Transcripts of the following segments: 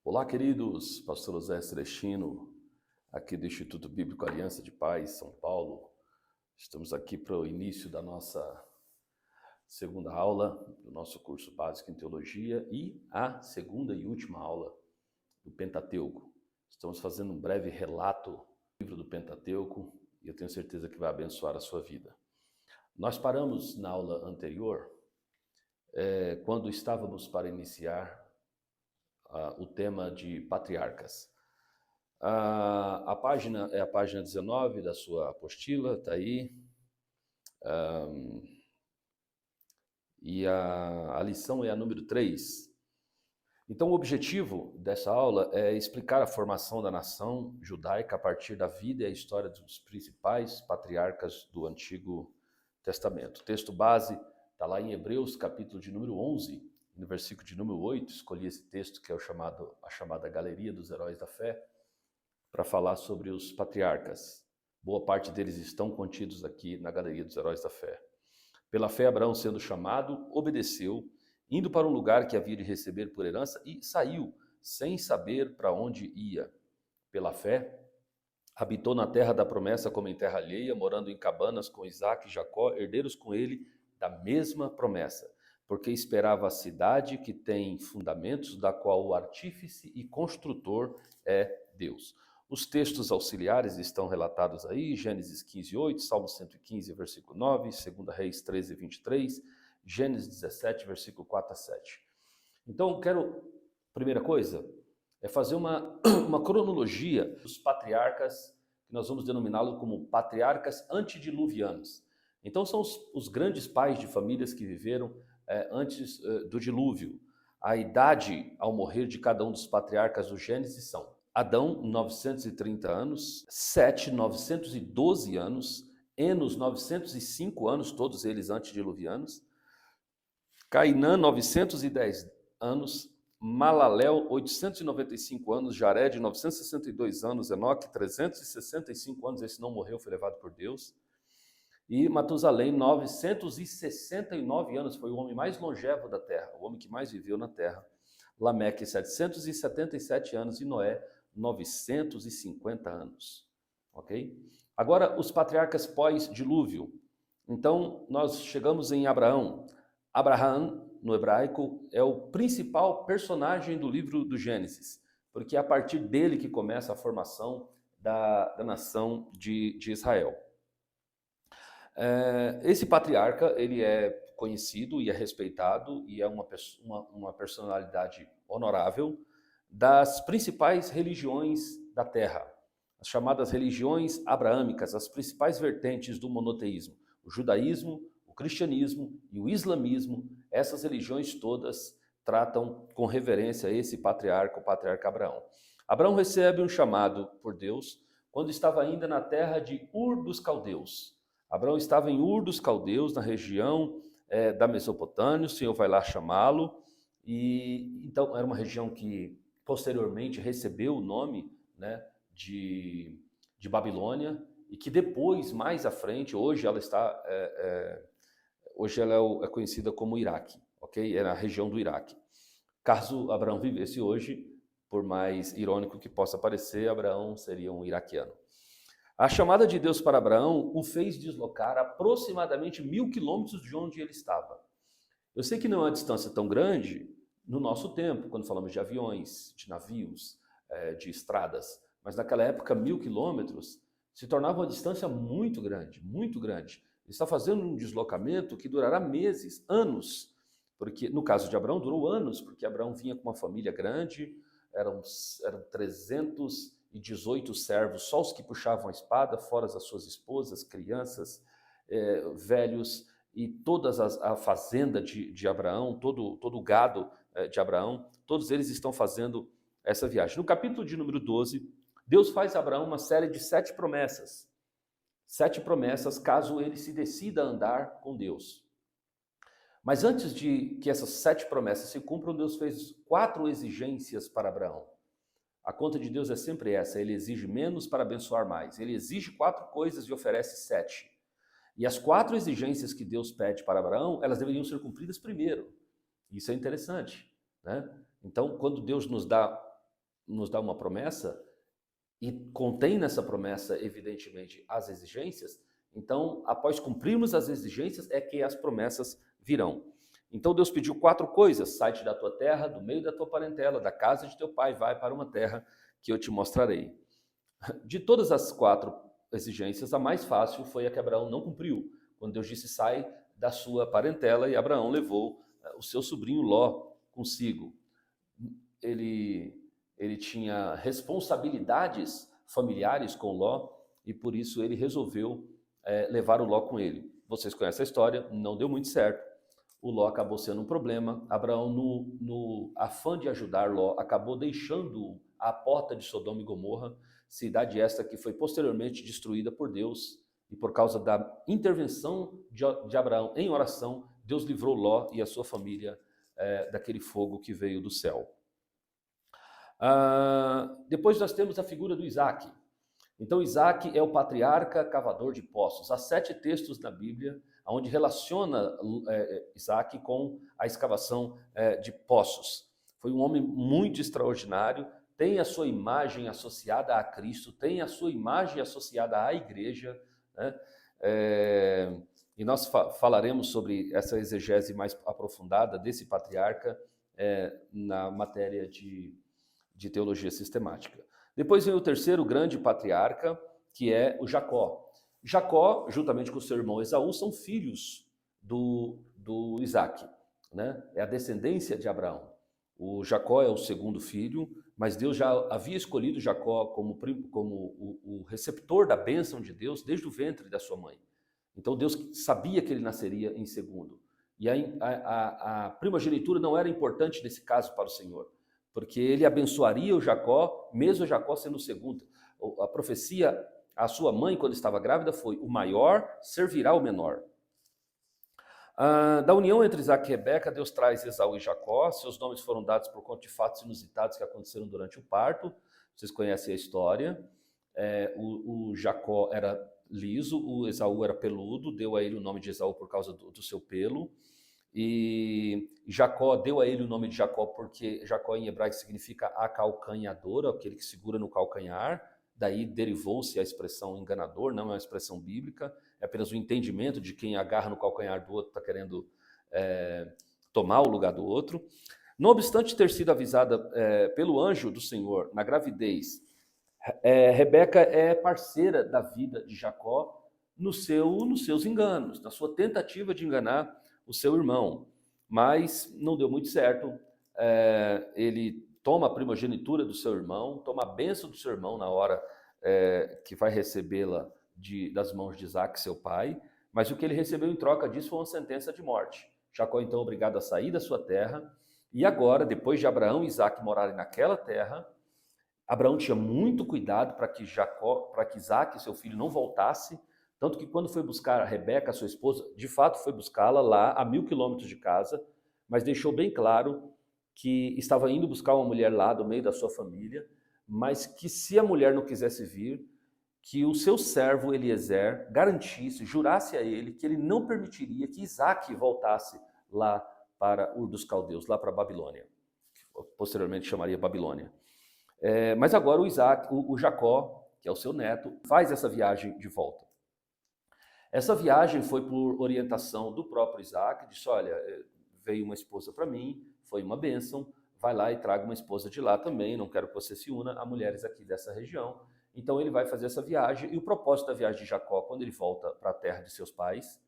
Olá, queridos, pastor José Celestino, aqui do Instituto Bíblico Aliança de Paz, São Paulo. Estamos aqui para o início da nossa segunda aula do nosso curso básico em teologia e a segunda e última aula do Pentateuco. Estamos fazendo um breve relato do livro do Pentateuco e eu tenho certeza que vai abençoar a sua vida. Nós paramos na aula anterior, quando estávamos para iniciar o tema de patriarcas. A página é a página 19 da sua apostila, está aí. E a lição é a número 3. Então, o objetivo dessa aula é explicar a formação da nação judaica a partir da vida e a história dos principais patriarcas do Antigo Testamento. O texto base está lá em Hebreus, capítulo de número 11, no versículo de número 8, escolhi esse texto que é a chamada Galeria dos Heróis da Fé, para falar sobre os patriarcas. Boa parte deles estão contidos aqui na Galeria dos Heróis da Fé. Pela fé, Abraão, sendo chamado, obedeceu, indo para um lugar que havia de receber por herança, e saiu, sem saber para onde ia. Pela fé, habitou na terra da promessa como em terra alheia, morando em cabanas com Isaque e Jacó, herdeiros com ele da mesma promessa, porque esperava a cidade que tem fundamentos, da qual o artífice e construtor é Deus. Os textos auxiliares estão relatados aí, Gênesis 15:8, Salmo 115, versículo 9, 2 Reis 13:23, Gênesis 17, versículo 4 a 7. Então, primeira coisa, é fazer uma cronologia dos patriarcas, que nós vamos denominá-los como patriarcas antediluvianos. Então, são os grandes pais de famílias que viveram antes do dilúvio. A idade ao morrer de cada um dos patriarcas do Gênesis são Adão, 930 anos, Sete, 912 anos, Enos, 905 anos, todos eles antediluvianos, Cainã, 910 anos, Malalel, 895 anos, Jared, 962 anos, Enoque, 365 anos, esse não morreu, foi levado por Deus, e Matusalém, 969 anos, foi o homem mais longevo da terra, o homem que mais viveu na terra. Lameque, 777 anos, e Noé, 950 anos, ok? Agora, os patriarcas pós-dilúvio. Então, nós chegamos em Abraão. Abraham, no hebraico, é o principal personagem do livro do Gênesis, porque é a partir dele que começa a formação da nação de Israel. Esse patriarca, ele é conhecido e é respeitado e é uma personalidade honorável das principais religiões da terra, as chamadas religiões abraâmicas, as principais vertentes do monoteísmo, o judaísmo, o cristianismo e o islamismo. Essas religiões todas tratam com reverência esse patriarca, o patriarca Abraão. Abraão recebe um chamado por Deus quando estava ainda na terra de Ur dos Caldeus. Abraão estava em Ur dos Caldeus, na região da Mesopotâmia, o Senhor vai lá chamá-lo, e então era uma região que posteriormente recebeu o nome, né, de Babilônia, e que depois, mais à frente, hoje ela é conhecida como Iraque, ok? É na região do Iraque. Caso Abraão vivesse hoje, por mais irônico que possa parecer, Abraão seria um iraquiano. A chamada de Deus para Abraão o fez deslocar aproximadamente 1.000 quilômetros de onde ele estava. Eu sei que não é uma distância tão grande no nosso tempo, quando falamos de aviões, de navios, de estradas, mas naquela época 1.000 quilômetros se tornava uma distância muito grande, muito grande. Ele está fazendo um deslocamento que durará meses, anos, porque no caso de Abraão durou anos, porque Abraão vinha com uma família grande, eram 318 servos, só os que puxavam a espada, fora as suas esposas, crianças, velhos, e toda a fazenda de Abraão, todo o gado de Abraão, todos eles estão fazendo essa viagem. No capítulo de número 12, Deus faz a Abraão uma série de 7 promessas. 7 promessas caso ele se decida a andar com Deus. Mas antes de que essas 7 promessas se cumpram, Deus fez 4 exigências para Abraão. A conta de Deus é sempre essa, ele exige menos para abençoar mais. Ele exige 4 coisas e oferece 7. E as 4 exigências que Deus pede para Abraão, elas deveriam ser cumpridas primeiro. Isso é interessante, né? Então, quando Deus nos dá nos dá uma promessa e contém nessa promessa, evidentemente, as exigências, então, após cumprirmos as exigências, é que as promessas virão. Então, Deus pediu 4 coisas: sai-te da tua terra, do meio da tua parentela, da casa de teu pai, vai para uma terra que eu te mostrarei. De todas as 4 exigências, a mais fácil foi a que Abraão não cumpriu, quando Deus disse: sai da sua parentela, e Abraão levou o seu sobrinho Ló consigo. Ele tinha responsabilidades familiares com Ló, e por isso ele resolveu levar o Ló com ele. Vocês conhecem a história, não deu muito certo. O Ló acabou sendo um problema. Abraão, no afã de ajudar Ló, acabou deixando à porta de Sodoma e Gomorra, cidade esta que foi posteriormente destruída por Deus, e por causa da intervenção de Abraão em oração, Deus livrou Ló e a sua família daquele fogo que veio do céu. Depois nós temos a figura do Isaac. Então Isaac é o patriarca cavador de poços. Há 7 textos na Bíblia onde relaciona Isaac com a escavação de poços. Foi um homem muito extraordinário, tem a sua imagem associada a Cristo, tem a sua imagem associada à igreja, né? E nós falaremos sobre essa exegese mais aprofundada desse patriarca na matéria de teologia sistemática. Depois vem o terceiro grande patriarca, que é o Jacó. Jacó, juntamente com o seu irmão Esaú, são filhos do Isaac, né? É a descendência de Abraão. O Jacó é o segundo filho, mas Deus já havia escolhido Jacó como o receptor da bênção de Deus desde o ventre da sua mãe. Então Deus sabia que ele nasceria em segundo. E a primogenitura não era importante nesse caso para o Senhor, porque ele abençoaria o Jacó, mesmo o Jacó sendo o segundo. A profecia, a sua mãe, quando estava grávida, foi: o maior servirá o menor. Da união entre Isaac e Rebeca, Deus traz Esaú e Jacó. Seus nomes foram dados por conta de fatos inusitados que aconteceram durante o parto. Vocês conhecem a história. O Jacó era liso, o Esaú era peludo, deu a ele o nome de Esaú por causa do seu pelo. E Jacó deu a ele o nome de Jacó porque Jacó em hebraico significa acalcanhador, aquele que segura no calcanhar. Daí derivou-se a expressão enganador, não é uma expressão bíblica, é apenas o entendimento de quem agarra no calcanhar do outro está querendo tomar o lugar do outro. Não obstante ter sido avisada pelo anjo do Senhor na gravidez, Rebeca é parceira da vida de Jacó nos seus enganos, na sua tentativa de enganar o seu irmão. Mas não deu muito certo. Ele toma a primogenitura do seu irmão, toma a bênção do seu irmão na hora que vai recebê-la das mãos de Isaac, seu pai, mas o que ele recebeu em troca disso foi uma sentença de morte. Jacó, então, obrigado a sair da sua terra, e agora, depois de Abraão e Isaac morarem naquela terra, Abraão tinha muito cuidado para que Isaac, seu filho, não voltasse, tanto que quando foi buscar a Rebeca, sua esposa, de fato foi buscá-la lá a 1000 quilômetros de casa, mas deixou bem claro que estava indo buscar uma mulher lá do meio da sua família, mas que se a mulher não quisesse vir, que o seu servo Eliezer garantisse, jurasse a ele que ele não permitiria que Isaac voltasse lá para Ur dos Caldeus, lá para a Babilônia, que posteriormente chamaria Babilônia. Mas agora o Jacó, que é o seu neto, faz essa viagem de volta. Essa viagem foi por orientação do próprio Isaac, disse: olha, veio uma esposa para mim, foi uma bênção, vai lá e traga uma esposa de lá também, não quero que você se una a mulheres aqui dessa região. Então ele vai fazer essa viagem, e o propósito da viagem de Jacó, quando ele volta para a terra de seus pais,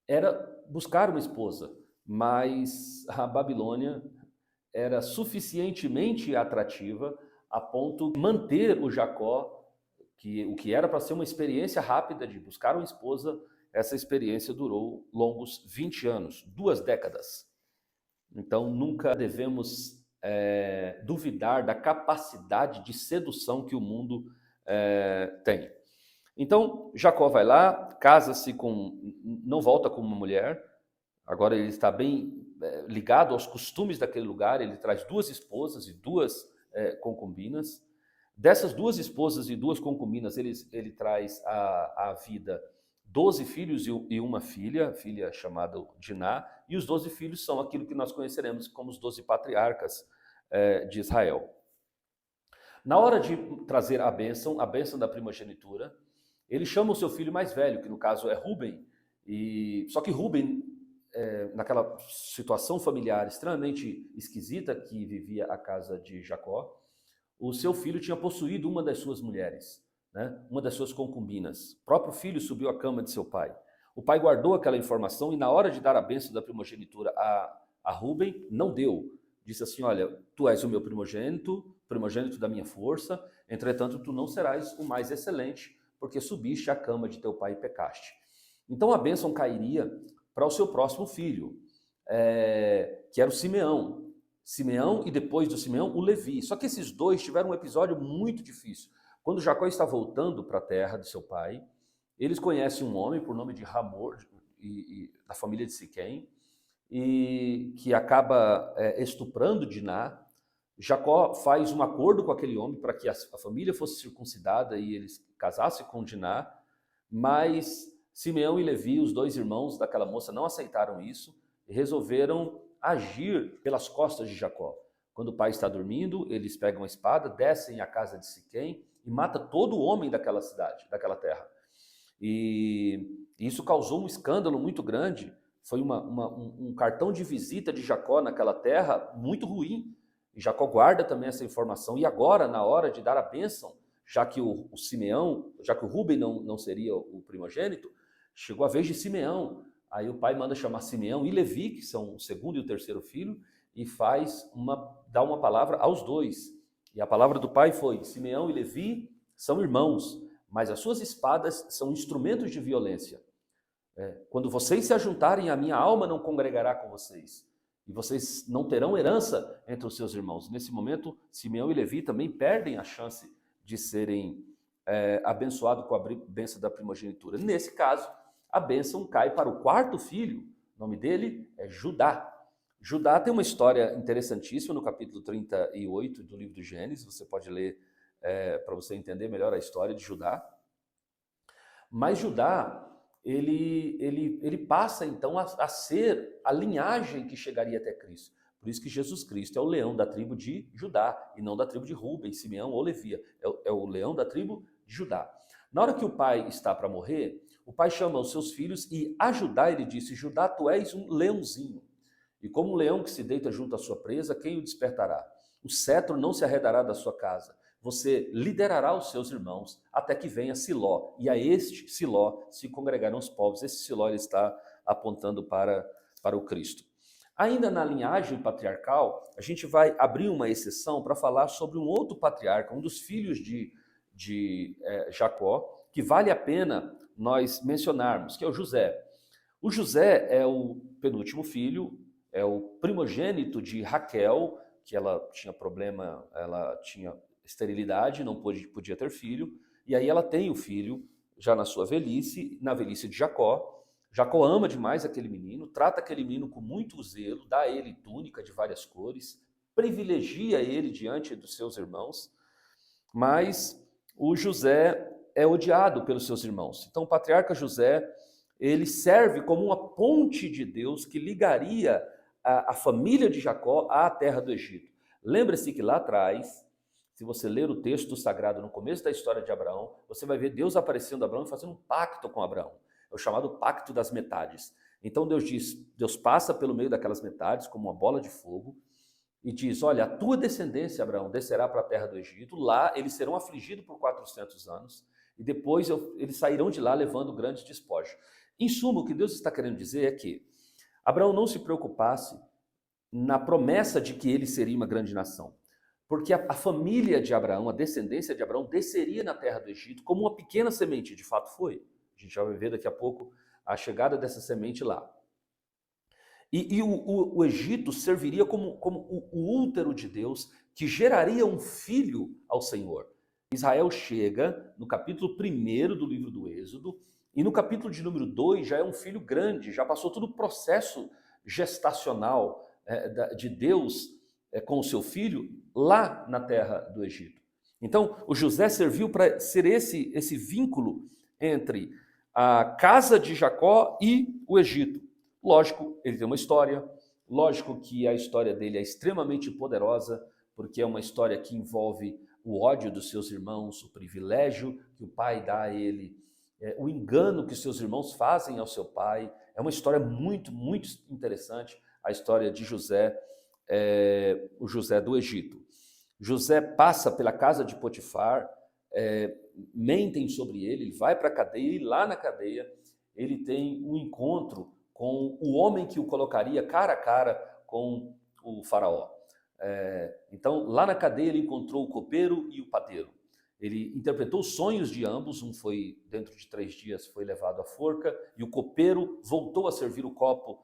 era buscar uma esposa, mas a Babilônia era suficientemente atrativa a ponto de manter o Jacó, o que era para ser uma experiência rápida de buscar uma esposa, essa experiência durou longos 20 anos, 2 décadas. Então nunca devemos duvidar da capacidade de sedução que o mundo tem. Então Jacó vai lá, casa-se não volta com uma mulher, agora ele está bem ligado aos costumes daquele lugar, ele traz 2 esposas e 2 concubinas. Dessas 2 esposas e 2 concubinas, ele traz à vida 12 filhos e uma filha chamada Diná, e os 12 filhos são aquilo que nós conheceremos como os 12 patriarcas de Israel. Na hora de trazer a bênção da primogenitura, ele chama o seu filho mais velho, que no caso é Rúben, só que Rúben, naquela situação familiar extremamente esquisita que vivia a casa de Jacó, o seu filho tinha possuído uma das suas mulheres, né? Uma das suas concubinas. O próprio filho subiu à cama de seu pai. O pai guardou aquela informação e na hora de dar a bênção da primogenitura a Rúben, não deu. Disse assim, olha, tu és o meu primogênito da minha força, entretanto tu não serás o mais excelente, porque subiste à cama de teu pai e pecaste. Então a bênção cairia para o seu próximo filho, que era o Simeão. Simeão e depois do Simeão, o Levi. Só que esses dois tiveram um episódio muito difícil. Quando Jacó está voltando para a terra de seu pai, eles conhecem um homem por nome de Hamor, da família de Siquém, e que acaba estuprando Diná. Jacó faz um acordo com aquele homem para que a família fosse circuncidada e eles casassem com Diná, mas Simeão e Levi, os dois irmãos daquela moça, não aceitaram isso e resolveram agir pelas costas de Jacó. Quando o pai está dormindo, eles pegam a espada, descem à casa de Siquém e matam todo o homem daquela cidade, daquela terra. E isso causou um escândalo muito grande. Foi um cartão de visita de Jacó naquela terra muito ruim. E Jacó guarda também essa informação. E agora, na hora de dar a bênção, já que o Simeão, já que o Rúben não seria o primogênito, chegou a vez de Simeão. Aí o pai manda chamar Simeão e Levi, que são o segundo e o terceiro filho, e dá uma palavra aos dois. E a palavra do pai foi: Simeão e Levi são irmãos, mas as suas espadas são instrumentos de violência. Quando vocês se ajuntarem, a minha alma não congregará com vocês. E vocês não terão herança entre os seus irmãos. Nesse momento, Simeão e Levi também perdem a chance de serem abençoados com a bênção da primogenitura. Nesse caso, a bênção cai para o quarto filho. O nome dele é Judá. Judá tem uma história interessantíssima no capítulo 38 do livro do Gênesis. Você pode ler para você entender melhor a história de Judá. Mas Judá, ele passa então a ser a linhagem que chegaria até Cristo. Por isso que Jesus Cristo é o leão da tribo de Judá, e não da tribo de Rúben, Simeão ou Levi. É o leão da tribo de Judá. Na hora que o pai está para morrer, o pai chama os seus filhos e a Judá ele disse: Judá, tu és um leãozinho. E como um leão que se deita junto à sua presa, quem o despertará? O cetro não se arredará da sua casa. Você liderará os seus irmãos até que venha Siló. E a este Siló se congregarão os povos. Esse Siló ele está apontando para o Cristo. Ainda na linhagem patriarcal, a gente vai abrir uma exceção para falar sobre um outro patriarca, um dos filhos de Jacó, que vale a pena nós mencionarmos, que é o José. O José é o penúltimo filho, é o primogênito de Raquel, que ela tinha problema, ela tinha esterilidade, não podia ter filho, e aí ela tem o filho já na sua velhice, na velhice de Jacó. Jacó ama demais aquele menino, trata aquele menino com muito zelo, dá a ele túnica de várias cores, privilegia ele diante dos seus irmãos, mas o José é odiado pelos seus irmãos. Então o patriarca José, ele serve como uma ponte de Deus que ligaria a família de Jacó à terra do Egito. Lembre-se que lá atrás, se você ler o texto sagrado no começo da história de Abraão, você vai ver Deus aparecendo a Abraão e fazendo um pacto com Abraão. É o chamado pacto das metades. Então Deus passa pelo meio daquelas metades como uma bola de fogo e diz: olha, a tua descendência, Abraão, descerá para a terra do Egito, lá eles serão afligidos por 400 anos e depois eles sairão de lá levando grandes despojos. Em suma, o que Deus está querendo dizer é que Abraão não se preocupasse na promessa de que ele seria uma grande nação, porque a família de Abraão, a descendência de Abraão, desceria na terra do Egito como uma pequena semente, de fato foi. A gente já vai ver daqui a pouco a chegada dessa semente lá. E o Egito serviria como o útero de Deus, que geraria um filho ao Senhor. Israel chega no capítulo 1 do livro do Êxodo, e no capítulo de número 2 já é um filho grande, já passou todo o processo gestacional de Deus com o seu filho lá na terra do Egito. Então, o José serviu para ser esse vínculo entre a casa de Jacó e o Egito. Lógico, ele tem uma história, lógico que a história dele é extremamente poderosa, porque é uma história que envolve o ódio dos seus irmãos, o privilégio que o pai dá a ele, o engano que seus irmãos fazem ao seu pai. É uma história muito, muito interessante, a história de José, o José do Egito. José passa pela casa de Potifar, mentem sobre ele vai para a cadeia, e lá na cadeia ele tem um encontro com o homem que o colocaria cara a cara com o faraó. Então, lá na cadeia ele encontrou o copeiro e o padeiro. Ele interpretou os sonhos de ambos, um foi, dentro de 3 dias, foi levado à forca, e o copeiro voltou a servir o copo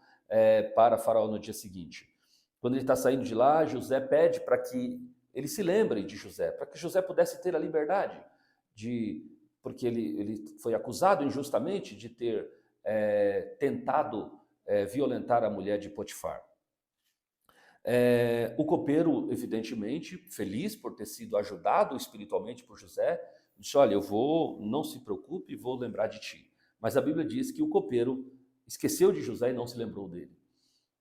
para Faraó no dia seguinte. Quando ele está saindo de lá, José pede para que ele se lembre de José, para que José pudesse ter a liberdade, porque ele foi acusado injustamente de ter tentado violentar a mulher de Potifar. O copeiro, evidentemente, feliz por ter sido ajudado espiritualmente por José, disse: olha, eu vou, não se preocupe, vou lembrar de ti. Mas a Bíblia diz que o copeiro esqueceu de José e não se lembrou dele.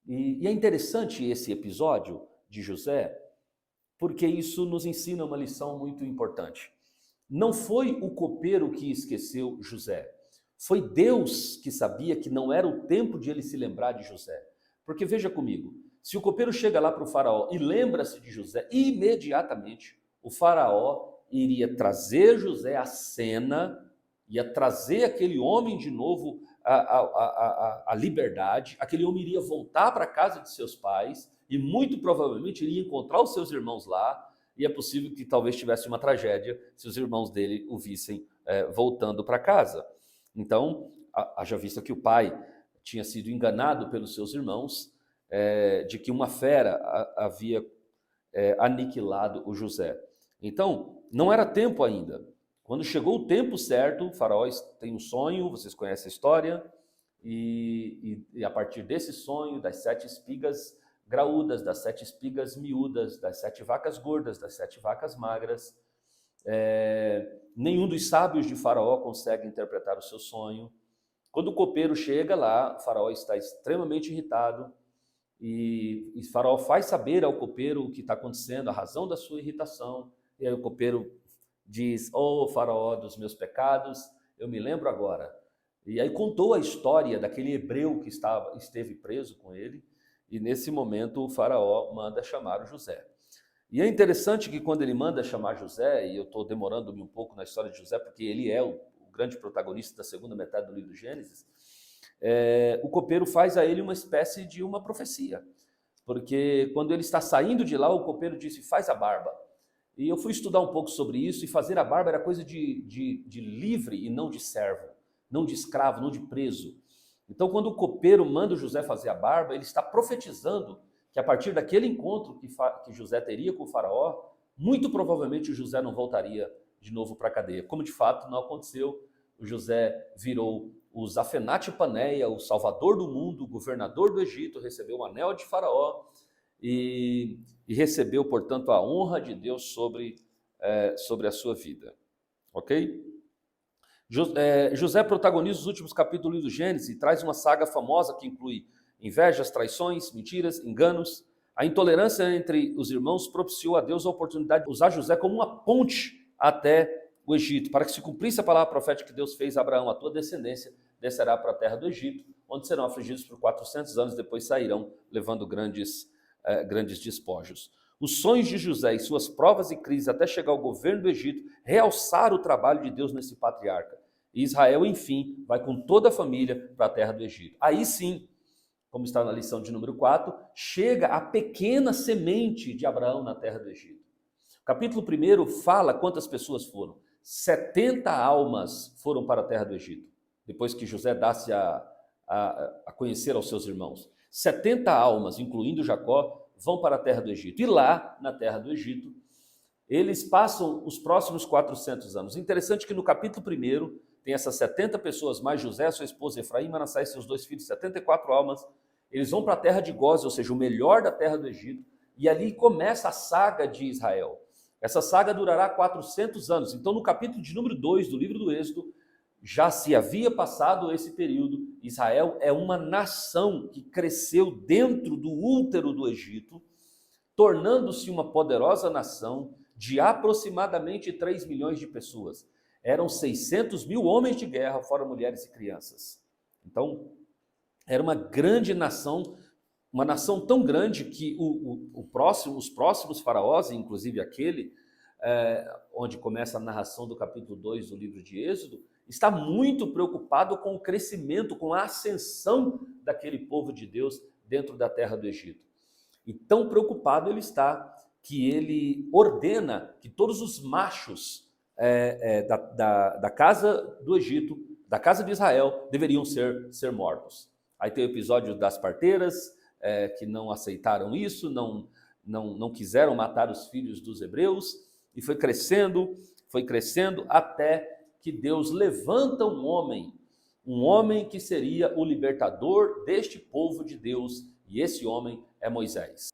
E é interessante esse episódio de José, porque isso nos ensina uma lição muito importante. Não foi o copeiro que esqueceu José, foi Deus que sabia que não era o tempo de ele se lembrar de José. Porque veja comigo, se o copeiro chega lá para o faraó e lembra-se de José, imediatamente o faraó iria trazer José à cena, ia trazer aquele homem de novo à liberdade, aquele homem iria voltar para a casa de seus pais e muito provavelmente iria encontrar os seus irmãos lá, e é possível que talvez tivesse uma tragédia se os irmãos dele o vissem voltando para casa. Então, haja vista que o pai tinha sido enganado pelos seus irmãos, de que uma fera havia aniquilado o José. Então, não era tempo ainda. Quando chegou o tempo certo, o faraó tem um sonho, vocês conhecem a história, e a partir desse sonho, das 7 espigas graúdas, das 7 espigas miúdas, das 7 vacas gordas, das 7 vacas magras, nenhum dos sábios de Faraó consegue interpretar o seu sonho. Quando o copeiro chega lá, o faraó está extremamente irritado, e Faraó faz saber ao copeiro o que está acontecendo, a razão da sua irritação, e aí o copeiro diz: ô faraó dos meus pecados, eu me lembro agora. E aí contou a história daquele hebreu que esteve preso com ele, e nesse momento o faraó manda chamar o José. E é interessante que quando ele manda chamar José, e eu estou demorando-me um pouco na história de José, porque ele é o grande protagonista da segunda metade do livro de Gênesis, o copeiro faz a ele uma espécie de uma profecia, porque quando ele está saindo de lá, o copeiro disse: faz a barba. E eu fui estudar um pouco sobre isso, e fazer a barba era coisa de livre e não de servo, não de escravo, não de preso. Então, quando o copeiro manda o José fazer a barba, ele está profetizando que a partir daquele encontro que José teria com o faraó, muito provavelmente o José não voltaria de novo para a cadeia. Como de fato não aconteceu, o José virou o Zafenate Paneia, o salvador do mundo, o governador do Egito, recebeu o anel de faraó e recebeu, portanto, a honra de Deus sobre a sua vida. Ok? José protagoniza os últimos capítulos do Gênesis e traz uma saga famosa que inclui invejas, traições, mentiras, enganos. A intolerância entre os irmãos propiciou a Deus a oportunidade de usar José como uma ponte até o Egito, para que se cumprisse a palavra profética que Deus fez a Abraão: a tua descendência descerá para a terra do Egito, onde serão afligidos por 400 anos, depois sairão levando grandes despojos. Os sonhos de José e suas provas e crises até chegar ao governo do Egito realçaram o trabalho de Deus nesse patriarca. E Israel, enfim, vai com toda a família para a terra do Egito. Aí sim, como está na lição de número 4, chega a pequena semente de Abraão na terra do Egito. O capítulo 1 fala quantas pessoas foram. 70 almas foram para a terra do Egito, depois que José dá-se a conhecer aos seus irmãos. 70 almas, incluindo Jacó, vão para a terra do Egito. E lá, na terra do Egito, eles passam os próximos 400 anos. Interessante que no capítulo 1 tem essas 70 pessoas, mais José, sua esposa Efraim, Manassés e seus 2 filhos, 74 almas. Eles vão para a terra de Gósen, ou seja, o melhor da terra do Egito, e ali começa a saga de Israel. Essa saga durará 400 anos. Então, no capítulo de número 2 do livro do Êxodo, já se havia passado esse período. Israel é uma nação que cresceu dentro do útero do Egito, tornando-se uma poderosa nação, de aproximadamente 3 milhões de pessoas. Eram 600 mil homens de guerra, fora mulheres e crianças. Então, era uma grande nação, uma nação tão grande que os próximos faraós, inclusive aquele onde começa a narração do capítulo 2 do livro de Êxodo, está muito preocupado com o crescimento, com a ascensão daquele povo de Deus dentro da terra do Egito. E tão preocupado ele está que ele ordena que todos os machos da casa do Egito, da casa de Israel, deveriam ser mortos. Aí tem o episódio das parteiras, que não aceitaram isso, não quiseram matar os filhos dos hebreus, e foi crescendo até que Deus levanta um homem que seria o libertador deste povo de Deus, e esse homem é Moisés.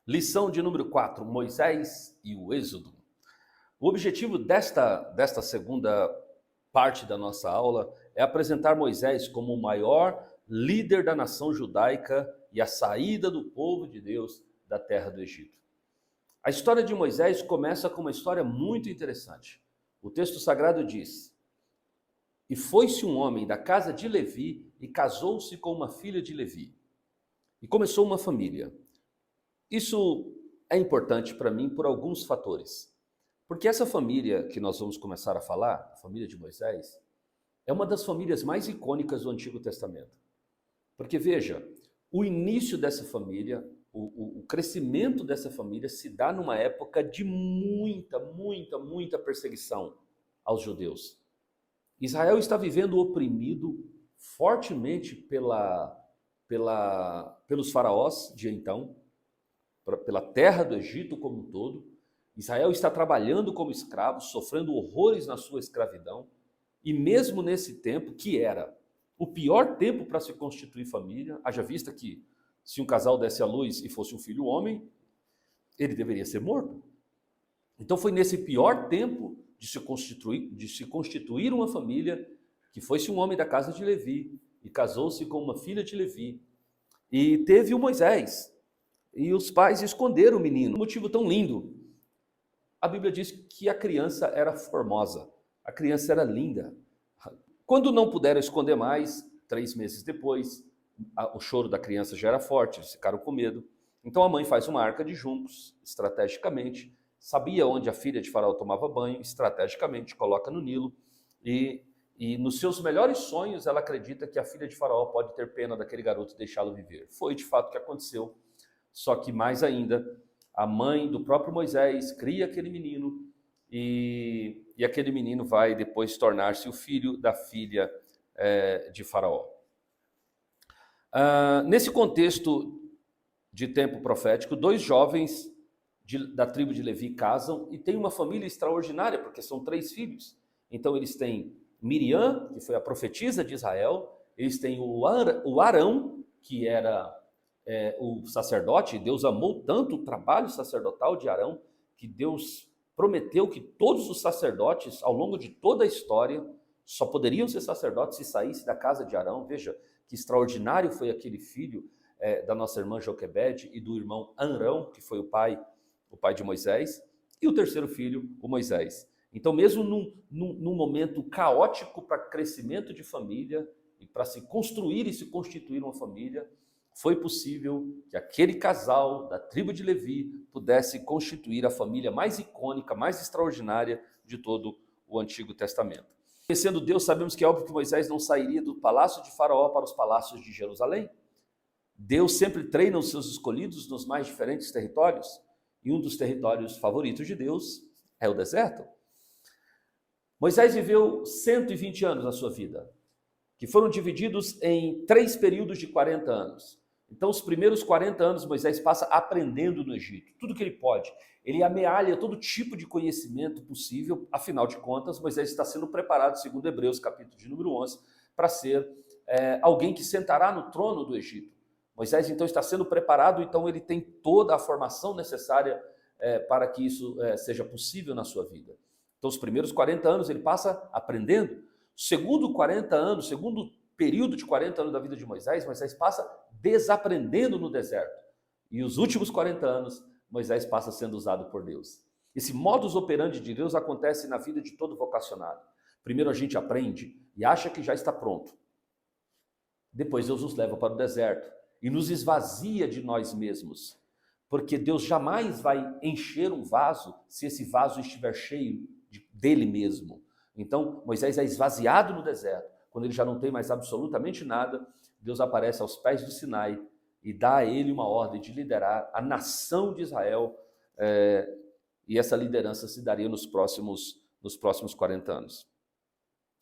Lição de número 4, Moisés e o Êxodo. O objetivo desta segunda parte da nossa aula é apresentar Moisés como o maior líder da nação judaica e a saída do povo de Deus da terra do Egito. A história de Moisés começa com uma história muito interessante. O texto sagrado diz: "E foi-se um homem da casa de Levi e casou-se com uma filha de Levi. E começou uma família." Isso é importante para mim por alguns fatores. Porque essa família que nós vamos começar a falar, a família de Moisés, é uma das famílias mais icônicas do Antigo Testamento. Porque veja, o início dessa família, o crescimento dessa família se dá numa época de muita perseguição aos judeus. Israel está vivendo oprimido fortemente pelos faraós de então, pela terra do Egito como um todo. Israel está trabalhando como escravo, sofrendo horrores na sua escravidão, e mesmo nesse tempo, que era o pior tempo para se constituir família, haja vista que se um casal desse à luz e fosse um filho homem, ele deveria ser morto. Então foi nesse pior tempo de se constituir uma família, que foi-se um homem da casa de Levi e casou-se com uma filha de Levi, e teve o Moisés, e os pais esconderam o menino. Um motivo tão lindo. A Bíblia diz que a criança era formosa, a criança era linda. Quando não puderam esconder mais, 3 meses depois, o choro da criança já era forte, eles ficaram com medo. Então a mãe faz uma arca de juncos, estrategicamente, sabia onde a filha de Faraó tomava banho, estrategicamente coloca no Nilo, e nos seus melhores sonhos ela acredita que a filha de Faraó pode ter pena daquele garoto e deixá-lo viver. Foi de fato o que aconteceu, só que mais ainda, a mãe do próprio Moisés cria aquele menino, e aquele menino vai depois tornar-se o filho da filha de Faraó. Nesse contexto de tempo profético, 2 jovens da tribo de Levi casam e têm uma família extraordinária, porque são 3 filhos. Então eles têm Miriam, que foi a profetisa de Israel, eles têm o Arão, que era o sacerdote. Deus amou tanto o trabalho sacerdotal de Arão, que Deus prometeu que todos os sacerdotes, ao longo de toda a história, só poderiam ser sacerdotes se saísse da casa de Arão. Veja que extraordinário foi aquele filho da nossa irmã Joquebede e do irmão Arão, que foi o pai de Moisés, e o terceiro filho, o Moisés. Então, mesmo num momento caótico para crescimento de família e para se construir e se constituir uma família, foi possível que aquele casal da tribo de Levi pudesse constituir a família mais icônica, mais extraordinária de todo o Antigo Testamento. Conhecendo Deus, sabemos que é óbvio que Moisés não sairia do palácio de Faraó para os palácios de Jerusalém. Deus sempre treina os seus escolhidos nos mais diferentes territórios, e um dos territórios favoritos de Deus é o deserto. Moisés viveu 120 anos na sua vida, que foram divididos em 3 períodos de 40 anos. Então, os primeiros 40 anos, Moisés passa aprendendo no Egito, tudo que ele pode. Ele amealha todo tipo de conhecimento possível, afinal de contas, Moisés está sendo preparado, segundo Hebreus, capítulo de número 11, para ser alguém que sentará no trono do Egito. Moisés, então, está sendo preparado, então ele tem toda a formação necessária para que isso seja possível na sua vida. Então, os primeiros 40 anos ele passa aprendendo. Segundo período de 40 anos da vida de Moisés passa desaprendendo no deserto. E os últimos 40 anos, Moisés passa sendo usado por Deus. Esse modus operandi de Deus acontece na vida de todo vocacionado. Primeiro a gente aprende e acha que já está pronto. Depois Deus nos leva para o deserto e nos esvazia de nós mesmos. Porque Deus jamais vai encher um vaso se esse vaso estiver cheio dele mesmo. Então Moisés é esvaziado no deserto. Quando ele já não tem mais absolutamente nada, Deus aparece aos pés do Sinai e dá a ele uma ordem de liderar a nação de Israel, e essa liderança se daria nos próximos 40 anos.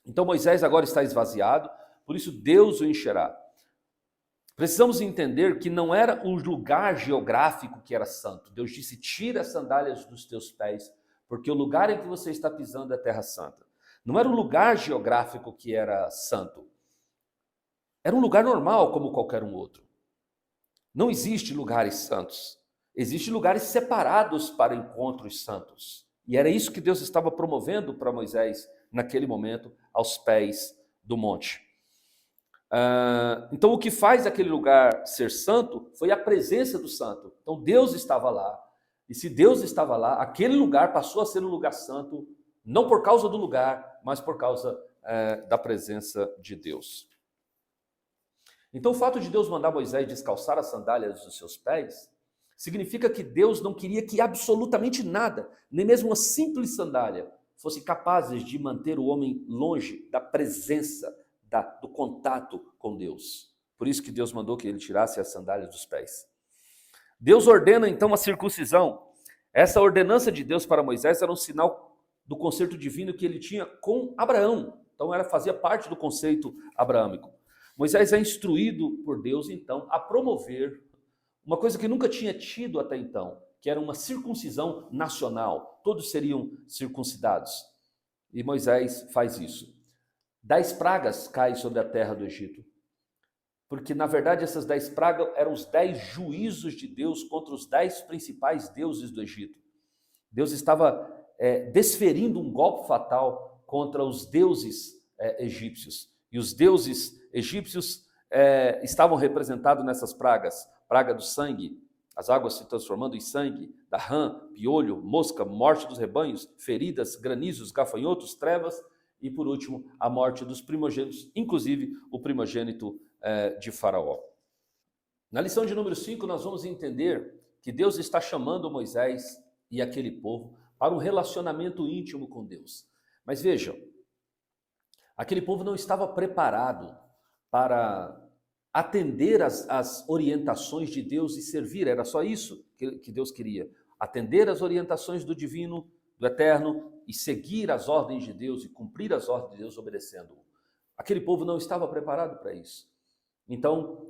Então Moisés agora está esvaziado, por isso Deus o encherá. Precisamos entender que não era um lugar geográfico que era santo. Deus disse, tira as sandálias dos teus pés, porque o lugar em que você está pisando é terra santa. Não era um lugar geográfico que era santo. Era um lugar normal, como qualquer um outro. Não existe lugares santos. Existem lugares separados para encontros santos. E era isso que Deus estava promovendo para Moisés naquele momento, aos pés do monte. Então o que faz aquele lugar ser santo foi a presença do santo. Então Deus estava lá. E se Deus estava lá, aquele lugar passou a ser um lugar santo, não por causa do lugar, mas por causa da presença de Deus. Então o fato de Deus mandar Moisés descalçar as sandálias dos seus pés, significa que Deus não queria que absolutamente nada, nem mesmo uma simples sandália, fosse capazes de manter o homem longe da presença, do contato com Deus. Por isso que Deus mandou que ele tirasse as sandálias dos pés. Deus ordena então a circuncisão. Essa ordenança de Deus para Moisés era um sinal do concerto divino que ele tinha com Abraão. Então fazia parte do conceito abraâmico. Moisés é instruído por Deus então a promover uma coisa que nunca tinha tido até então, que era uma circuncisão nacional. Todos seriam circuncidados. E Moisés faz isso. 10 pragas caem sobre a terra do Egito. Porque, na verdade, essas 10 pragas eram os 10 juízos de Deus contra os 10 principais deuses do Egito. Deus estava desferindo um golpe fatal contra os deuses egípcios. E os deuses egípcios estavam representados nessas pragas. Praga do sangue, as águas se transformando em sangue, da rã, piolho, mosca, morte dos rebanhos, feridas, granizos, gafanhotos, trevas e, por último, a morte dos primogênitos, inclusive o primogênito de Faraó. Na lição de número 5, nós vamos entender que Deus está chamando Moisés e aquele povo para um relacionamento íntimo com Deus. Mas vejam, aquele povo não estava preparado para atender as orientações de Deus e servir, era só isso que Deus queria. Atender as orientações do divino, do eterno, e seguir as ordens de Deus e cumprir as ordens de Deus obedecendo-o. Aquele povo não estava preparado para isso. Então,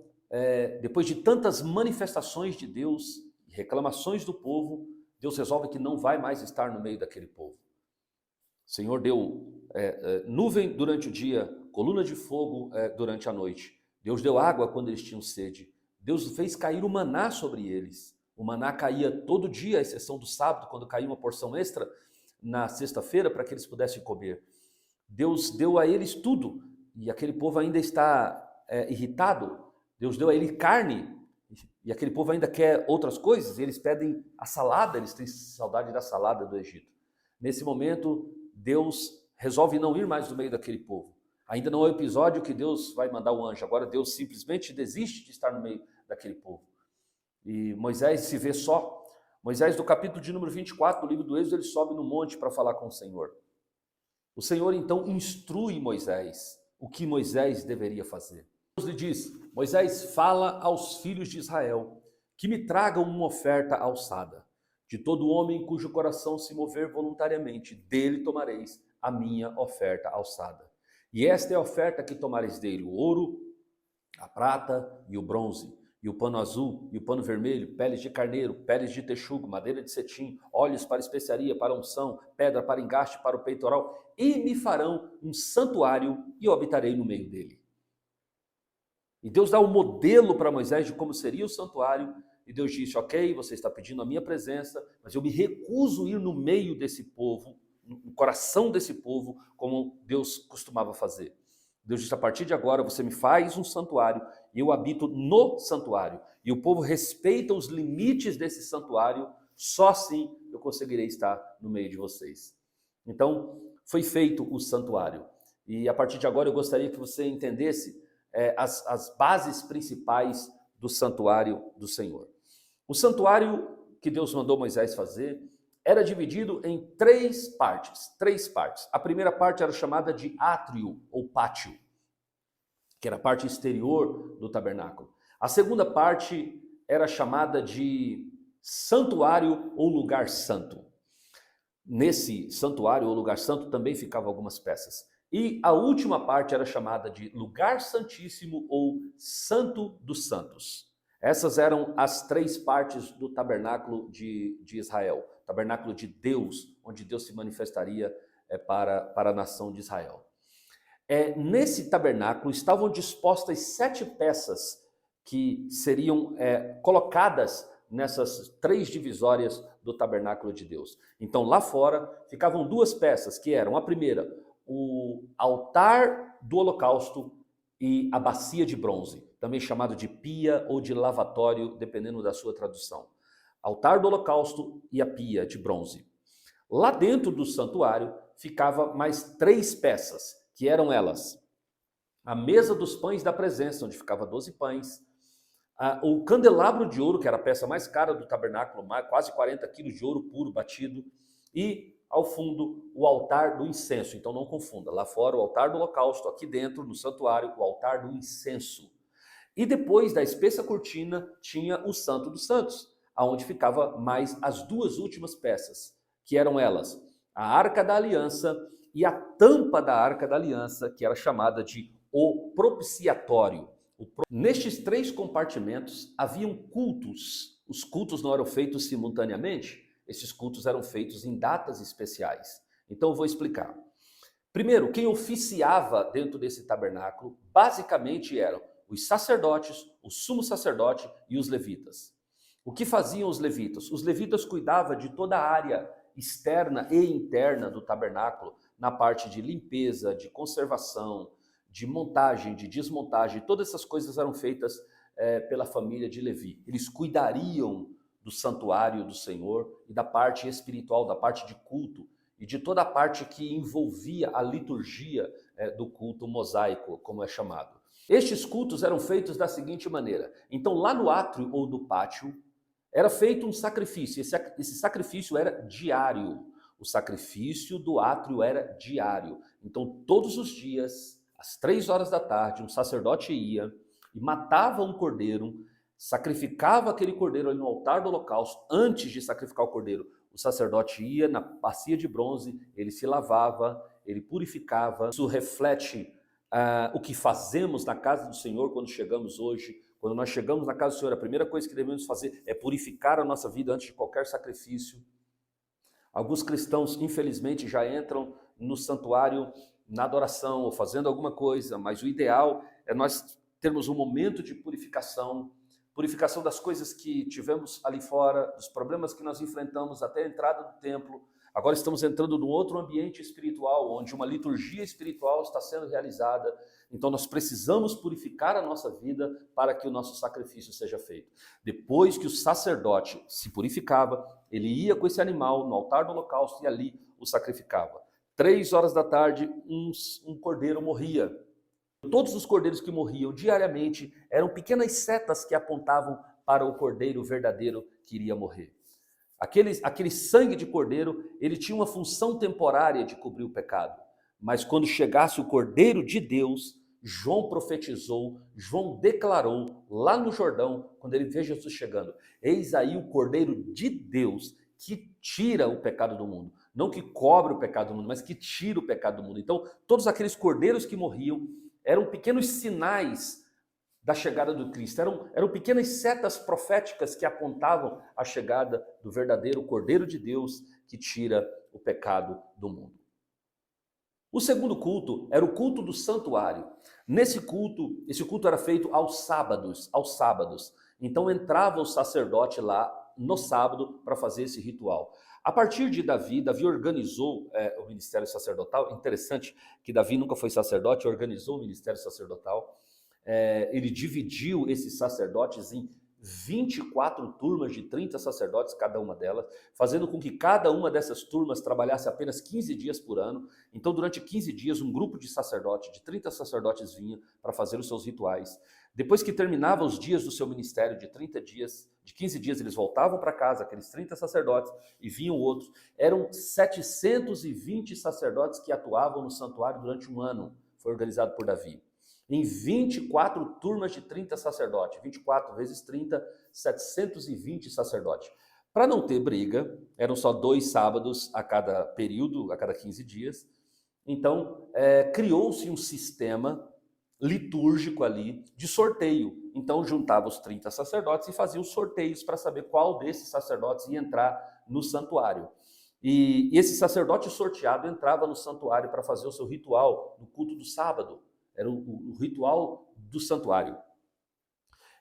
depois de tantas manifestações de Deus, reclamações do povo, Deus resolve que não vai mais estar no meio daquele povo. O Senhor deu nuvem durante o dia, coluna de fogo durante a noite. Deus deu água quando eles tinham sede. Deus fez cair o maná sobre eles. O maná caía todo dia, à exceção do sábado, quando caía uma porção extra na sexta-feira para que eles pudessem comer. Deus deu a eles tudo e aquele povo ainda está irritado. Deus deu a ele carne e aquele povo ainda quer outras coisas. E eles pedem a salada, eles têm saudade da salada do Egito. Nesse momento, Deus resolve não ir mais no meio daquele povo. Ainda não é o episódio que Deus vai mandar o anjo. Agora Deus simplesmente desiste de estar no meio daquele povo. E Moisés se vê só. Moisés, do capítulo de número 24 do livro do Êxodo, ele sobe no monte para falar com o Senhor. O Senhor então instrui Moisés o que Moisés deveria fazer. Deus lhe diz: Moisés, fala aos filhos de Israel que me tragam uma oferta alçada. De todo homem cujo coração se mover voluntariamente, dele tomareis a minha oferta alçada. E esta é a oferta que tomareis dele: o ouro, a prata e o bronze, e o pano azul, e o pano vermelho, peles de carneiro, peles de texugo, madeira de cetim, óleos para especiaria, para unção, pedra para engaste, para o peitoral, e me farão um santuário, e eu habitarei no meio dele. E Deus dá um modelo para Moisés de como seria o santuário, e Deus disse: ok, você está pedindo a minha presença, mas eu me recuso a ir no meio desse povo, no coração desse povo, como Deus costumava fazer. Deus disse: a partir de agora você me faz um santuário e eu habito no santuário. E o povo respeita os limites desse santuário, só assim eu conseguirei estar no meio de vocês. Então, foi feito o santuário. E a partir de agora eu gostaria que você entendesse as bases principais do santuário do Senhor. O santuário que Deus mandou Moisés fazer era dividido em três partes. A primeira parte era chamada de átrio ou pátio, que era a parte exterior do tabernáculo. A segunda parte era chamada de santuário ou lugar santo. Nesse santuário ou lugar santo também ficavam algumas peças. E a última parte era chamada de lugar santíssimo ou santo dos santos. Essas eram as três partes do tabernáculo de Israel, tabernáculo de Deus, onde Deus se manifestaria para a nação de Israel. Nesse tabernáculo estavam dispostas 7 peças que seriam colocadas nessas 3 divisórias do tabernáculo de Deus. Então lá fora ficavam 2 peças, que eram a primeira, o altar do holocausto e a bacia de bronze, também chamado de pia ou de lavatório, dependendo da sua tradução. Altar do holocausto e a pia de bronze. Lá dentro do santuário ficava mais 3 peças, que eram elas: a mesa dos pães da presença, onde ficava 12 pães, o candelabro de ouro, que era a peça mais cara do tabernáculo, quase 40 quilos de ouro puro batido, e ao fundo o altar do incenso. Então não confunda, lá fora o altar do holocausto, aqui dentro no santuário o altar do incenso. E depois da espessa cortina tinha o Santo dos Santos, aonde ficava mais as 2 últimas peças, que eram elas: a Arca da Aliança e a tampa da Arca da Aliança, que era chamada de o propiciatório. Nestes 3 compartimentos haviam cultos. Os cultos não eram feitos simultaneamente, esses cultos eram feitos em datas especiais. Então eu vou explicar. Primeiro, quem oficiava dentro desse tabernáculo basicamente eram os sacerdotes, o sumo sacerdote e os levitas. O que faziam os levitas? Os levitas cuidavam de toda a área externa e interna do tabernáculo, na parte de limpeza, de conservação, de montagem, de desmontagem. Todas essas coisas eram feitas pela família de Levi. Eles cuidariam do santuário do Senhor e da parte espiritual, da parte de culto e de toda a parte que envolvia a liturgia do culto mosaico, como é chamado. Estes cultos eram feitos da seguinte maneira. Então, lá no átrio ou no pátio, era feito um sacrifício. Esse sacrifício era diário. O sacrifício do átrio era diário. Então, todos os dias, às 3 horas da tarde, um sacerdote ia e matava um cordeiro, sacrificava aquele cordeiro ali no altar do holocausto. Antes de sacrificar o cordeiro, o sacerdote ia na bacia de bronze, ele se lavava, ele purificava. Isso reflete o que fazemos na casa do Senhor quando chegamos hoje. Quando nós chegamos na casa do Senhor, a primeira coisa que devemos fazer é purificar a nossa vida antes de qualquer sacrifício. Alguns cristãos, infelizmente, já entram no santuário na adoração ou fazendo alguma coisa, mas o ideal é nós termos um momento de purificação das coisas que tivemos ali fora, dos problemas que nós enfrentamos até a entrada do templo. Agora estamos entrando num outro ambiente espiritual, onde uma liturgia espiritual está sendo realizada. Então nós precisamos purificar a nossa vida para que o nosso sacrifício seja feito. Depois que o sacerdote se purificava, ele ia com esse animal no altar do holocausto e ali o sacrificava. 3 horas da tarde, um cordeiro morria. Todos os cordeiros que morriam diariamente eram pequenas setas que apontavam para o cordeiro verdadeiro que iria morrer. Aquele sangue de cordeiro, ele tinha uma função temporária de cobrir o pecado. Mas quando chegasse o Cordeiro de Deus, João profetizou, João declarou lá no Jordão, quando ele vê Jesus chegando: eis aí o Cordeiro de Deus que tira o pecado do mundo. Não que cobre o pecado do mundo, mas que tira o pecado do mundo. Então, todos aqueles cordeiros que morriam eram pequenos sinais da chegada do Cristo. Eram pequenas setas proféticas que apontavam a chegada do verdadeiro Cordeiro de Deus que tira o pecado do mundo. O segundo culto era o culto do santuário. Esse culto era feito aos sábados. Então entrava o sacerdote lá no sábado para fazer esse ritual. A partir de Davi organizou o ministério sacerdotal. Interessante que Davi nunca foi sacerdote, organizou o ministério sacerdotal. Ele dividiu esses sacerdotes em 24 turmas de 30 sacerdotes, cada uma delas, fazendo com que cada uma dessas turmas trabalhasse apenas 15 dias por ano. Então, durante 15 dias, um grupo de sacerdotes, de 30 sacerdotes vinha para fazer os seus rituais. Depois que terminava os dias do seu ministério de 30 dias, de 15 dias, eles voltavam para casa, aqueles 30 sacerdotes, e vinham outros. Eram 720 sacerdotes que atuavam no santuário durante um ano. Foi organizado por Davi. Em 24 turmas de 30 sacerdotes. 24 vezes 30, 720 sacerdotes. Para não ter briga, eram só 2 sábados a cada período, a cada 15 dias. Então, criou-se um sistema litúrgico ali de sorteio. Então, juntava os 30 sacerdotes e fazia os sorteios para saber qual desses sacerdotes ia entrar no santuário. E esse sacerdote sorteado entrava no santuário para fazer o seu ritual no culto do sábado. Era o ritual do santuário.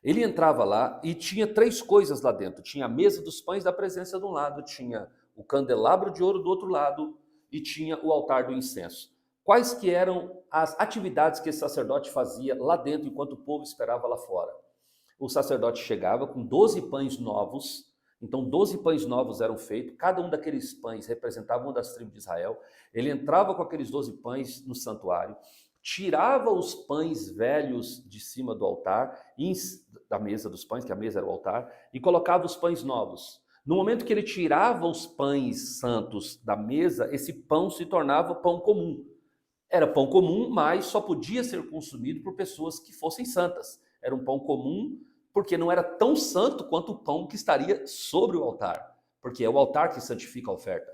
Ele entrava lá e tinha 3 coisas lá dentro. Tinha a mesa dos pães da presença de um lado, tinha o candelabro de ouro do outro lado e tinha o altar do incenso. Quais que eram as atividades que esse sacerdote fazia lá dentro enquanto o povo esperava lá fora? O sacerdote chegava com 12 pães novos. Então 12 pães novos eram feitos, cada um daqueles pães representava uma das tribos de Israel. Ele entrava com aqueles 12 pães no santuário, tirava os pães velhos de cima do altar, da mesa dos pães, que a mesa era o altar, e colocava os pães novos. No momento que ele tirava os pães santos da mesa, esse pão se tornava pão comum. Era pão comum, mas só podia ser consumido por pessoas que fossem santas. Era um pão comum porque não era tão santo quanto o pão que estaria sobre o altar, porque é o altar que santifica a oferta.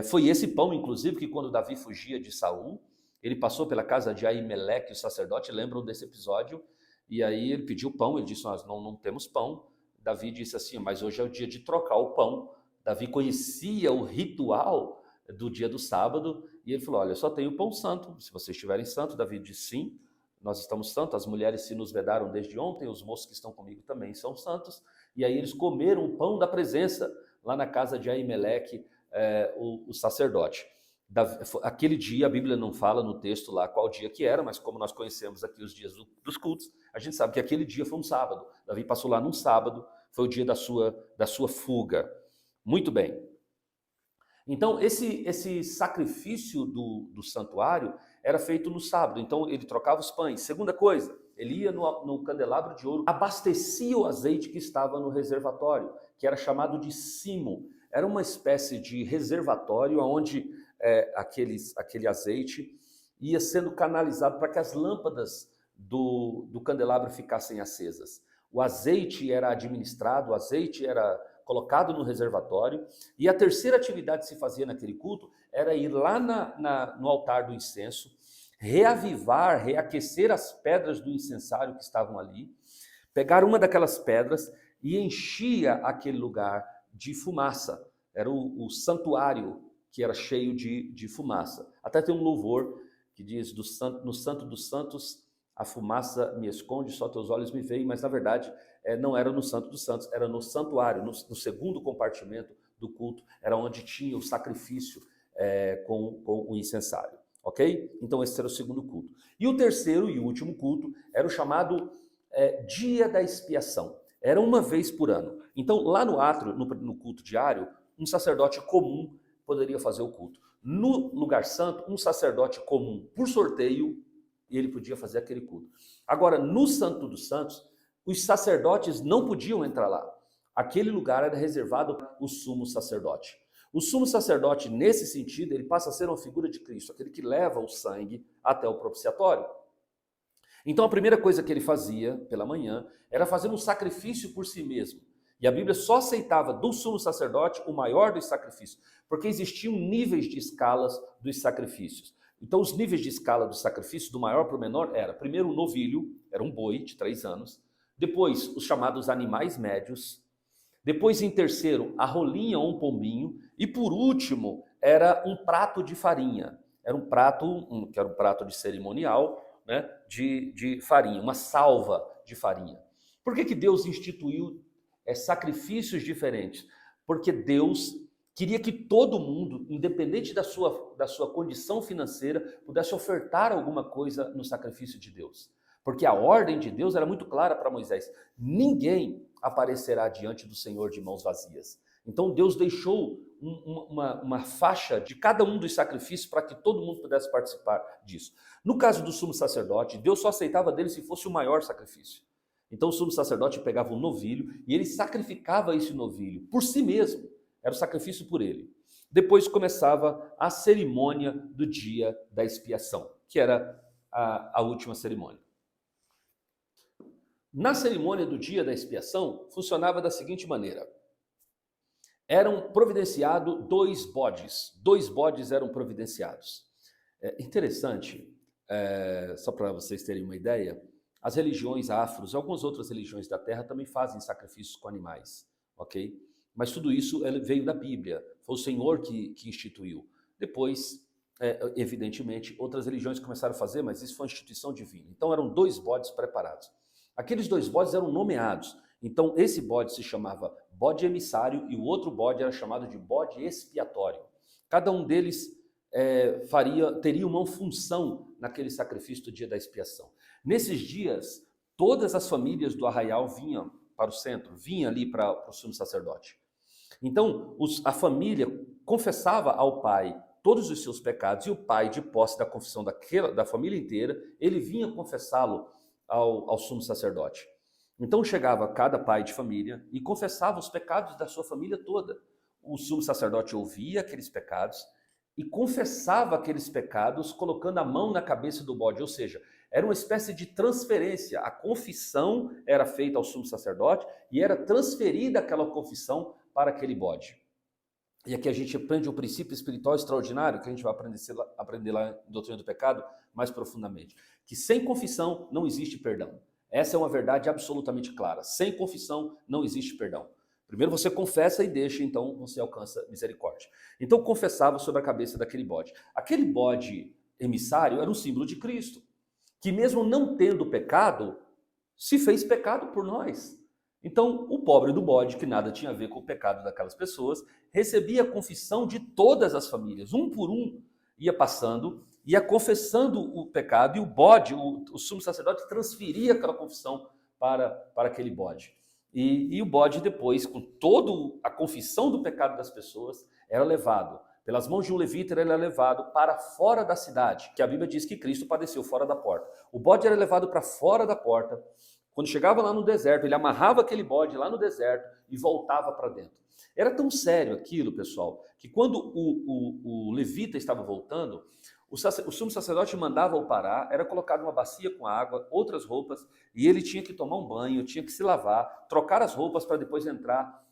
Foi esse pão, inclusive, que quando Davi fugia de Saul, ele passou pela casa de Aimeleque, o sacerdote, lembram desse episódio? E aí ele pediu pão, ele disse, nós não temos pão. Davi disse assim, mas hoje é o dia de trocar o pão. Davi conhecia o ritual do dia do sábado, e ele falou, olha, eu só tenho pão santo, se vocês estiverem santo. Davi disse, sim, nós estamos santos, as mulheres se nos vedaram desde ontem, os moços que estão comigo também são santos. E aí eles comeram o pão da presença, lá na casa de Aimeleque, o sacerdote. Aquele dia, a Bíblia não fala no texto lá qual dia que era, mas como nós conhecemos aqui os dias dos cultos, a gente sabe que aquele dia foi um sábado. Davi passou lá num sábado, foi o dia da sua fuga. Muito bem. Então, esse sacrifício do santuário era feito no sábado. Então, ele trocava os pães. Segunda coisa, ele ia no candelabro de ouro, abastecia o azeite que estava no reservatório, que era chamado de cimo. Era uma espécie de reservatório onde aquele azeite ia sendo canalizado para que as lâmpadas do candelabro ficassem acesas. O azeite era administrado, o azeite era colocado no reservatório, e a terceira atividade que se fazia naquele culto era ir lá no altar do incenso, reavivar, reaquecer as pedras do incensário que estavam ali, pegar uma daquelas pedras e enchia aquele lugar de fumaça. Era o santuário que era cheio de fumaça. Até tem um louvor que diz, no santo dos santos, a fumaça me esconde, só teus olhos me veem, mas na verdade não era no santo dos santos, era no santuário, no segundo compartimento do culto, era onde tinha o sacrifício com o incensário, ok? Então esse era o segundo culto. E o terceiro e último culto era o chamado Dia da Expiação. Era uma vez por ano. Então lá no átrio, no culto diário, um sacerdote comum poderia fazer o culto. No lugar santo, um sacerdote comum, por sorteio, ele podia fazer aquele culto. Agora, no Santo dos Santos, os sacerdotes não podiam entrar lá. Aquele lugar era reservado para o sumo sacerdote. O sumo sacerdote, nesse sentido, ele passa a ser uma figura de Cristo, aquele que leva o sangue até o propiciatório. Então, a primeira coisa que ele fazia pela manhã era fazer um sacrifício por si mesmo. E a Bíblia só aceitava do sumo sacerdote o maior dos sacrifícios, porque existiam níveis de escalas dos sacrifícios. Então, os níveis de escala dos sacrifícios, do maior para o menor, era primeiro o novilho, era um boi de 3 anos, depois os chamados animais médios, depois em terceiro a rolinha ou um pombinho, e por último era um prato de farinha. Era um prato, que era um prato de cerimonial, né, de farinha, uma salva de farinha. Por que Deus instituiu sacrifícios diferentes? Porque Deus queria que todo mundo, independente da sua condição financeira, pudesse ofertar alguma coisa no sacrifício de Deus. Porque a ordem de Deus era muito clara para Moisés: ninguém aparecerá diante do Senhor de mãos vazias. Então Deus deixou uma faixa de cada um dos sacrifícios para que todo mundo pudesse participar disso. No caso do sumo sacerdote, Deus só aceitava dele se fosse o maior sacrifício. Então o sumo sacerdote pegava um novilho e ele sacrificava esse novilho por si mesmo. Era o sacrifício por ele. Depois começava a cerimônia do dia da expiação, que era a última cerimônia. Na cerimônia do dia da expiação, funcionava da seguinte maneira: eram providenciados 2 bodes. 2 bodes eram providenciados. É interessante, só para vocês terem uma ideia, as religiões afros, algumas outras religiões da terra também fazem sacrifícios com animais, ok? Mas tudo isso veio da Bíblia, foi o Senhor que instituiu. Depois, evidentemente, outras religiões começaram a fazer, mas isso foi uma instituição divina. Então eram 2 bodes preparados. Aqueles 2 bodes eram nomeados. Então esse bode se chamava bode emissário e o outro bode era chamado de bode expiatório. Cada um deles teria uma função naquele sacrifício do dia da expiação. Nesses dias, todas as famílias do arraial vinham para o centro, vinham ali para o sumo sacerdote. Então a família confessava ao pai todos os seus pecados e o pai, de posse da confissão da família inteira, ele vinha confessá-lo ao sumo sacerdote. Então chegava cada pai de família e confessava os pecados da sua família toda. O sumo sacerdote ouvia aqueles pecados e confessava aqueles pecados colocando a mão na cabeça do bode, ou seja, era uma espécie de transferência. A confissão era feita ao sumo sacerdote e era transferida aquela confissão para aquele bode. E aqui a gente aprende um princípio espiritual extraordinário, que a gente vai aprender lá em Doutrina do Pecado mais profundamente, que sem confissão não existe perdão. Essa é uma verdade absolutamente clara. Sem confissão não existe perdão. Primeiro você confessa e deixa, então você alcança misericórdia. Então confessava sobre a cabeça daquele bode. Aquele bode emissário era um símbolo de Cristo, que mesmo não tendo pecado, se fez pecado por nós. Então o pobre do bode, que nada tinha a ver com o pecado daquelas pessoas, recebia a confissão de todas as famílias, um por um, ia passando, ia confessando o pecado, e o bode, o sumo sacerdote, transferia aquela confissão para aquele bode. E o bode depois, com toda a confissão do pecado das pessoas, era levado, pelas mãos de um levita, ele era levado para fora da cidade, que a Bíblia diz que Cristo padeceu fora da porta. O bode era levado para fora da porta. Quando chegava lá no deserto, ele amarrava aquele bode lá no deserto e voltava para dentro. Era tão sério aquilo, pessoal, que quando o levita estava voltando, o sumo sacerdote mandava-o parar, era colocado uma bacia com água, outras roupas, e ele tinha que tomar um banho, tinha que se lavar, trocar as roupas para depois entrar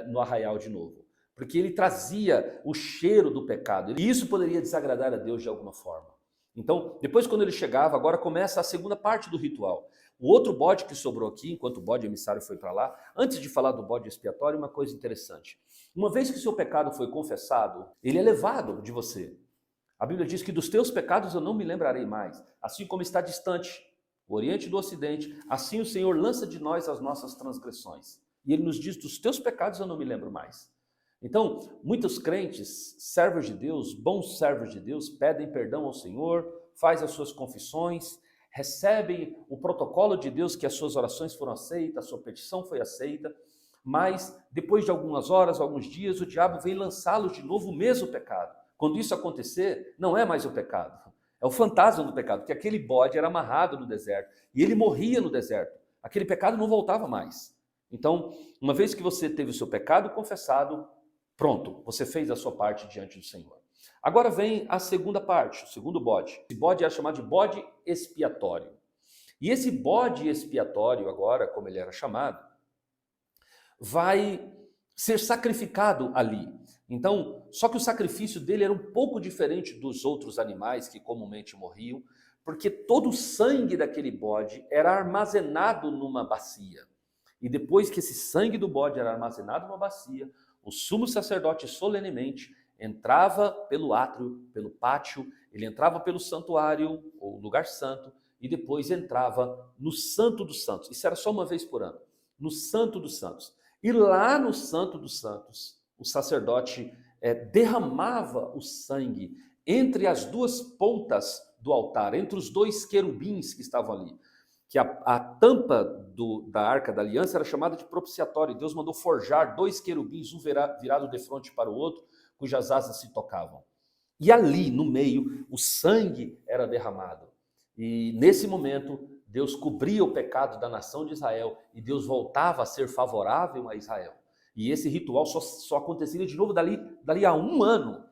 no arraial de novo. Porque ele trazia o cheiro do pecado, e isso poderia desagradar a Deus de alguma forma. Então, depois quando ele chegava, agora começa a segunda parte do ritual. O outro bode que sobrou aqui, enquanto o bode emissário foi para lá, antes de falar do bode expiatório, uma coisa interessante. Uma vez que o seu pecado foi confessado, ele é levado de você. A Bíblia diz que dos teus pecados eu não me lembrarei mais. Assim como está distante o Oriente do Ocidente, assim o Senhor lança de nós as nossas transgressões. E Ele nos diz, dos teus pecados eu não me lembro mais. Então, muitos crentes, servos de Deus, bons servos de Deus, pedem perdão ao Senhor, fazem as suas confissões, recebem o protocolo de Deus que as suas orações foram aceitas, a sua petição foi aceita, mas depois de algumas horas, alguns dias, o diabo vem lançá-los de novo o mesmo pecado. Quando isso acontecer, não é mais o pecado, é o fantasma do pecado, porque aquele bode era amarrado no deserto e ele morria no deserto. Aquele pecado não voltava mais. Então, uma vez que você teve o seu pecado confessado, pronto, você fez a sua parte diante do Senhor. Agora vem a segunda parte, o segundo bode. Esse bode era chamado de bode expiatório. E esse bode expiatório, agora, como ele era chamado, vai ser sacrificado ali. Então, só que o sacrifício dele era um pouco diferente dos outros animais que comumente morriam, porque todo o sangue daquele bode era armazenado numa bacia. E depois que esse sangue do bode era armazenado numa bacia, o sumo sacerdote solenemente entrava pelo átrio, pelo pátio, ele entrava pelo santuário, ou lugar santo, e depois entrava no Santo dos Santos. Isso era só uma vez por ano, no Santo dos Santos. E lá no Santo dos Santos, o sacerdote derramava o sangue entre as duas pontas do altar, entre os dois querubins que estavam ali. que a tampa da Arca da Aliança era chamada de propiciatório. Deus mandou forjar 2 querubins, um virado de frente para o outro, cujas asas se tocavam. E ali, no meio, o sangue era derramado. E nesse momento, Deus cobria o pecado da nação de Israel e Deus voltava a ser favorável a Israel. E esse ritual só aconteceria de novo dali a 1 ano.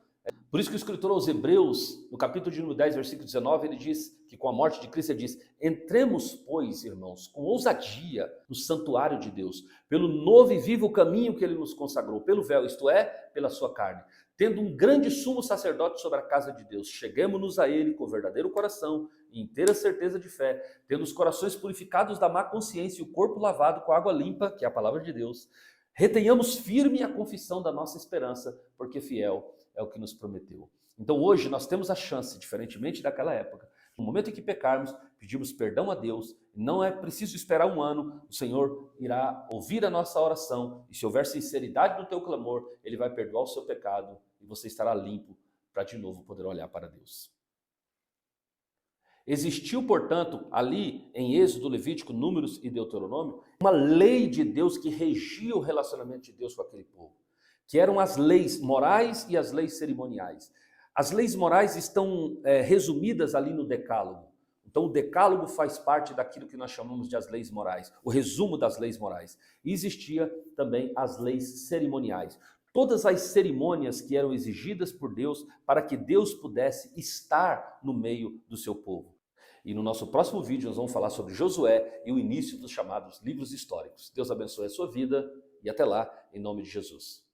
Por isso que o escritor aos Hebreus, no capítulo de número 10, versículo 19, ele diz que com a morte de Cristo, ele diz: entremos, pois, irmãos, com ousadia no santuário de Deus, pelo novo e vivo caminho que ele nos consagrou, pelo véu, isto é, pela sua carne, tendo um grande sumo sacerdote sobre a casa de Deus. Cheguemo-nos a ele com verdadeiro coração e inteira certeza de fé, tendo os corações purificados da má consciência e o corpo lavado com água limpa, que é a palavra de Deus. Retenhamos firme a confissão da nossa esperança, porque fiel é o que nos prometeu. Então hoje nós temos a chance, diferentemente daquela época, no momento em que pecarmos, pedimos perdão a Deus, não é preciso esperar 1 ano, o Senhor irá ouvir a nossa oração, e se houver sinceridade no teu clamor, Ele vai perdoar o seu pecado, e você estará limpo para de novo poder olhar para Deus. Existiu, portanto, ali em Êxodo, Levítico, Números e Deuteronômio, uma lei de Deus que regia o relacionamento de Deus com aquele povo, que eram as leis morais e as leis cerimoniais. As leis morais estão resumidas ali no Decálogo. Então o Decálogo faz parte daquilo que nós chamamos de as leis morais, o resumo das leis morais. E existia também as leis cerimoniais. Todas as cerimônias que eram exigidas por Deus para que Deus pudesse estar no meio do seu povo. E no nosso próximo vídeo nós vamos falar sobre Josué e o início dos chamados livros históricos. Deus abençoe a sua vida e até lá, em nome de Jesus.